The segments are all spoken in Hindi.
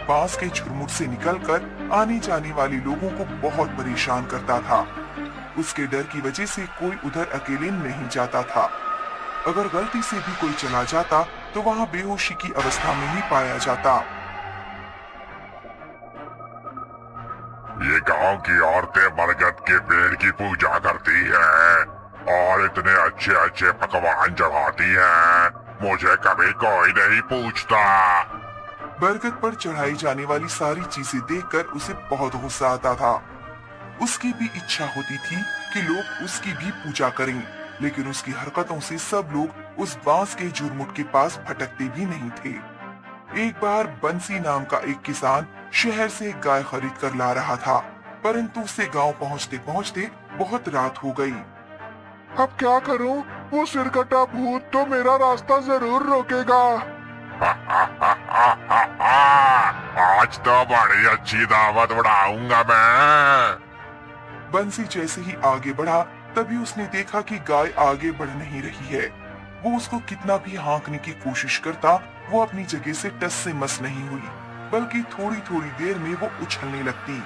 बांस के झुरमुट से निकलकर आने जाने वाले लोगों को बहुत परेशान करता था। उसके डर की वजह से कोई उधर अकेले नहीं जाता था। अगर गलती से भी कोई चला जाता तो वहाँ बेहोशी की अवस्था में ही पाया जाता। ये गांव की औरतें बरगद के पेड़ की पूजा करती हैं और इतने अच्छे अच्छे पकवान चढ़ाती हैं, मुझे कभी कोई नहीं पूछता। बरगद पर चढ़ाई जाने वाली सारी चीजें देखकर उसे बहुत गुस्सा आता था। उसकी भी इच्छा होती थी कि लोग उसकी भी पूजा करें, लेकिन उसकी हरकतों से सब लोग उस बांस के झुरमुट के पास भटकते भी नहीं थे। एक बार बंसी नाम का एक किसान शहर से एक गाय खरीद कर ला रहा था, परंतु उसे गांव पहुंचते पहुंचते बहुत रात हो गई। अब क्या करूं? वो सिरकटा भूत तो मेरा रास्ता जरूर रोकेगा। आज तो बड़ी अच्छी दावत उड़ाऊंगा मैं। बंसी जैसे ही आगे बढ़ा तभी उसने देखा कि गाय आगे बढ़ नहीं रही है। वो उसको कितना भी हाँकने की कोशिश करता, वो अपनी जगह से टस से मस नहीं हुई, बल्कि थोड़ी थोड़ी देर में वो उछलने लगती।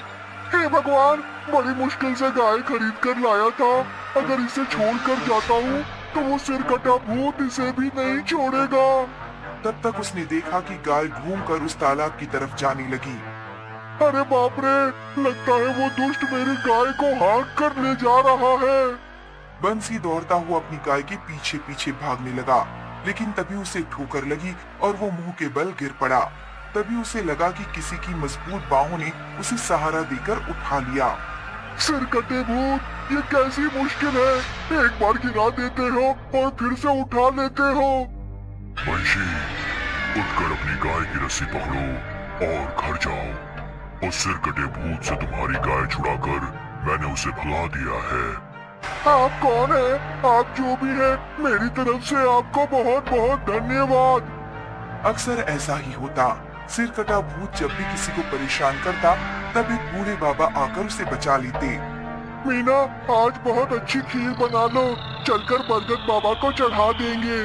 हे भगवान, बड़ी मुश्किल से गाय खरीद कर लाया था। अगर इसे छोड़कर जाता हूँ तो वो सिरकटा भूत इसे भी नहीं छोड़ेगा। तब तक उसने देखा कि गाय घूमकर उस तालाब की तरफ जाने लगी। अरे बाप रे, लगता है वो दुष्ट मेरी गाय को हाँक कर ले जा रहा है। बंसी दौड़ता हुआ अपनी गाय के पीछे पीछे भागने लगा, लेकिन तभी उसे ठोकर लगी और वो मुंह के बल गिर पड़ा। तभी उसे लगा कि किसी की मजबूत बाहों ने उसे सहारा देकर उठा लिया। सिरकटे भूत, ये कैसी मुश्किल है, एक बार गिरा देते हो और फिर से उठा लेते हो। बंशी, उठकर अपनी गाय की रस्सी पकड़ो और घर जाओ। उस सिरकटे भूत से तुम्हारी गाय छुड़ाकर मैंने उसे भगा दिया है। आप कौन है? आप जो भी है, मेरी तरफ से आपको बहुत बहुत धन्यवाद। अक्सर ऐसा ही होता। सिरकटा भूत जब भी किसी को परेशान करता तब एक बूढ़े बाबा आकर उसे बचा लेते। मीना, आज बहुत अच्छी खीर बना लो, चलकर बरगद बाबा को चढ़ा देंगे।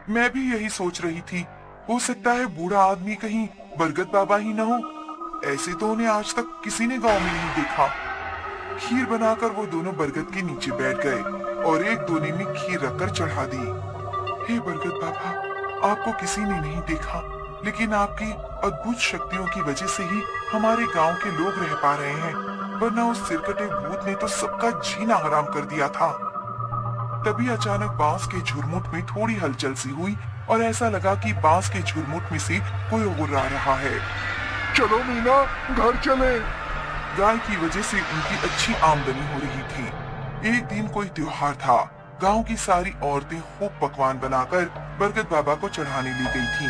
मैं भी यही सोच रही थी, हो सकता है बूढ़ा आदमी कहीं बरगद बाबा ही न हो। ऐसे तो उन्हें आज तक किसी ने गांव में नहीं देखा। खीर बनाकर वो दोनों बरगद के नीचे बैठ गए और एक दोने में खीर रखकर चढ़ा दी। हे बरगद बाबा, आपको किसी ने नहीं देखा, लेकिन आपकी अद्भुत शक्तियों की वजह से ही हमारे गांव के लोग रह पा रहे हैं, वरना उस सिरकटे भूत ने तो सबका जीना हराम कर दिया था। तभी अचानक बांस के झुरमुट में थोड़ी हलचल सी हुई और ऐसा लगा कि बांस के झुरमुट में से कोई उड़ रहा है। चलो मीना, घर चले। गाय की वजह से उनकी अच्छी आमदनी हो रही थी। एक दिन कोई त्योहार था। गांव की सारी औरतें खूब पकवान बनाकर बरगद बाबा को चढ़ाने ले गई थीं।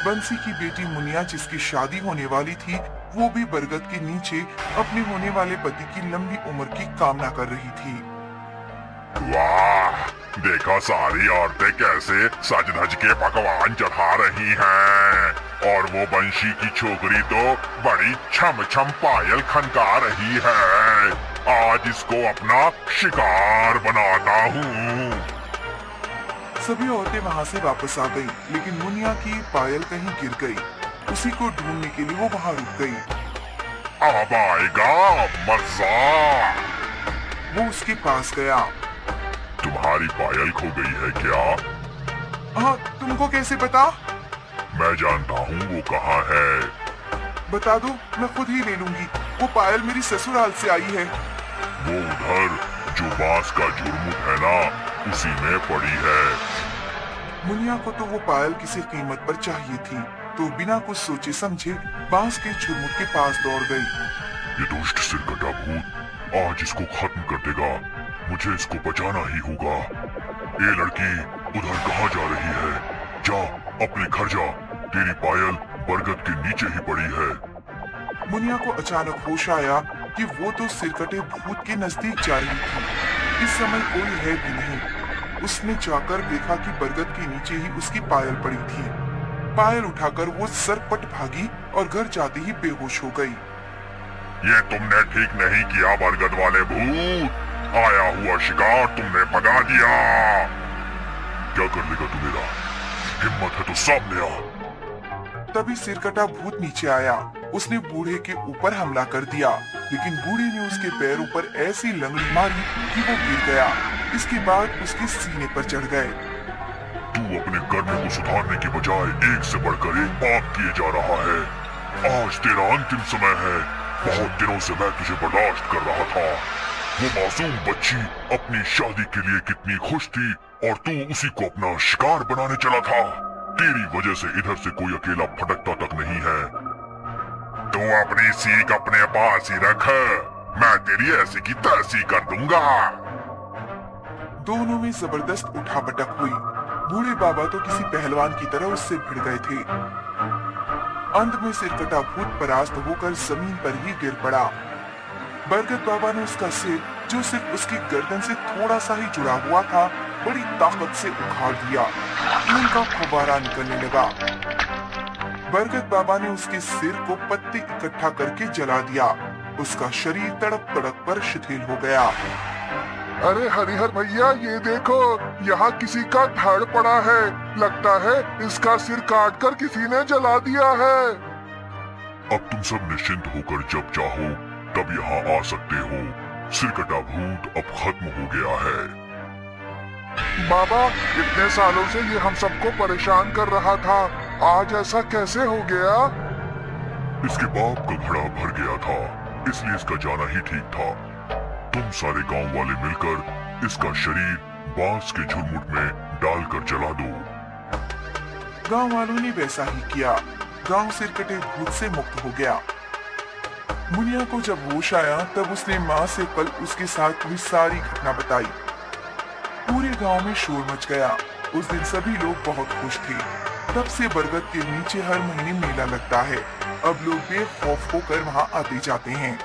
बंसी की बेटी मुनिया, जिसकी शादी होने वाली थी, वो भी बरगद के नीचे अपने होने वाले पति की लंबी उम्र की कामना कर रही थी। वाह, देखो सारी औरतें कैसे सज धज के पकवान चढ़ा रही हैं और वो बंशी की छोकरी तो बड़ी छम छम पायल खनका रही है। आज इसको अपना शिकार बनाता हूँ। सभी औरतें वहाँ से वापस आ गईं, लेकिन मुनिया की पायल कहीं गिर गई। उसी को ढूंढने के लिए वो वहाँ रुक गई। अब आएगा मजा। वो उसके पास गया। तुम्हारी पायल खो गई है क्या? हाँ, तुमको कैसे पता? मैं जानता हूँ वो कहाँ है। बता दो, मैं खुद ही ले लूंगी। वो पायल मेरी ससुराल से आई है। वो उधर जो बांस का झुरमुट है ना, उसी में पड़ी है। मुनिया को तो वो पायल किसी कीमत पर चाहिए थी, तो बिना कुछ सोचे समझे बांस के झुरमुट के पास दौड़ गई। ये दुष्ट सिरकटा भूत आज इसको खत्म कर देगा। मुझे इसको बचाना ही होगा। ये लड़की उधर कहाँ जा रही है? जा, अपने घर जा। तेरी पायल बरगद के नीचे ही पड़ी है। मुनिया को अचानक होश आया कि वो तो सिरकटे भूत के नजदीक जा रही थी। इस समय कोई है भी नहीं। उसने जाकर देखा कि बरगद के नीचे ही उसकी पायल पड़ी थी। पायल उठाकर वो सरपट भागी और घर जाते ही बेहोश हो गई। ये तुमने ठीक नहीं किया बरगद वाले भूत। आया हुआ शिकार तुमने भगा दिया। क्या कर लेगा तू मेरा? हिम्मत है तो सामने आ। तभी सिरकटा भूत नीचे आया। उसने बूढ़े के ऊपर हमला कर दिया, लेकिन बूढ़े ने उसके पैरों पर ऐसी लंगड़ी मारी कि वो गिर गया। इसके बाद उसके सीने पर चढ़ गए। तू अपने कर्म को सुधारने के बजाय एक से बढ़कर एक पाप किए जा रहा है। आज तेरा अंतिम समय है। बहुत दिनों से मैं तुझे बर्दाश्त कर रहा था। वो मासूम बच्ची अपनी शादी के लिए कितनी खुश थी और तू उसी को अपना शिकार बनाने चला था। तेरी वजह से इधर से कोई अकेला फटकता तक नहीं है। तू अपनी सीख अपने पास ही रख, मैं तेरी ऐसी की तैसी कर दूंगा। दोनों में जबरदस्त उठापटक हुई। बूढ़े बाबा तो किसी पहलवान की तरह उससे भिड़ गए थे। अंत में सिरकटा भूत परास्त होकर जमीन पर ही गिर पड़ा। बरगद बाबा ने उसका सिर, जो सिर्फ उसकी गर्दन से थोड़ा सा ही जुड़ा हुआ था, बड़ी ताकत से उखाड़ दिया। खून का फव्वारा निकलने लगा। बरगद बाबा ने उसके सिर को पत्ते इकट्ठा करके जला दिया। उसका शरीर तड़प तड़प कर शिथिल हो गया। अरे हरिहर भैया, ये देखो, यहाँ किसी का धड़ पड़ा है। लगता है इसका सिर काटकर किसी ने जला दिया है। अब तुम सब निश्चिंत होकर जब चाहो तब यहाँ आ सकते हो। सिरकटा भूत अब खत्म हो गया है। बाबा, इतने सालों से ये हम सबको परेशान कर रहा था, आज ऐसा कैसे हो गया? इसके बाप का घड़ा भर गया था, इसलिए इसका जाना ही ठीक था। तुम सारे गांव वाले मिलकर इसका शरीर बांस के झुरमुट में डालकर जला दो। गांव वालों ने वैसा ही किया। गांव सिरकटे भूत से मुक्त हो गया। मुनिया को जब होश आया तब उसने माँ से कल उसके साथ हुई सारी घटना बताई। पूरे गांव में शोर मच गया। उस दिन सभी लोग बहुत खुश थे। तब से बरगद के नीचे हर महीने मेला लगता है। अब लोग बेखौफ होकर वहाँ आते जाते हैं।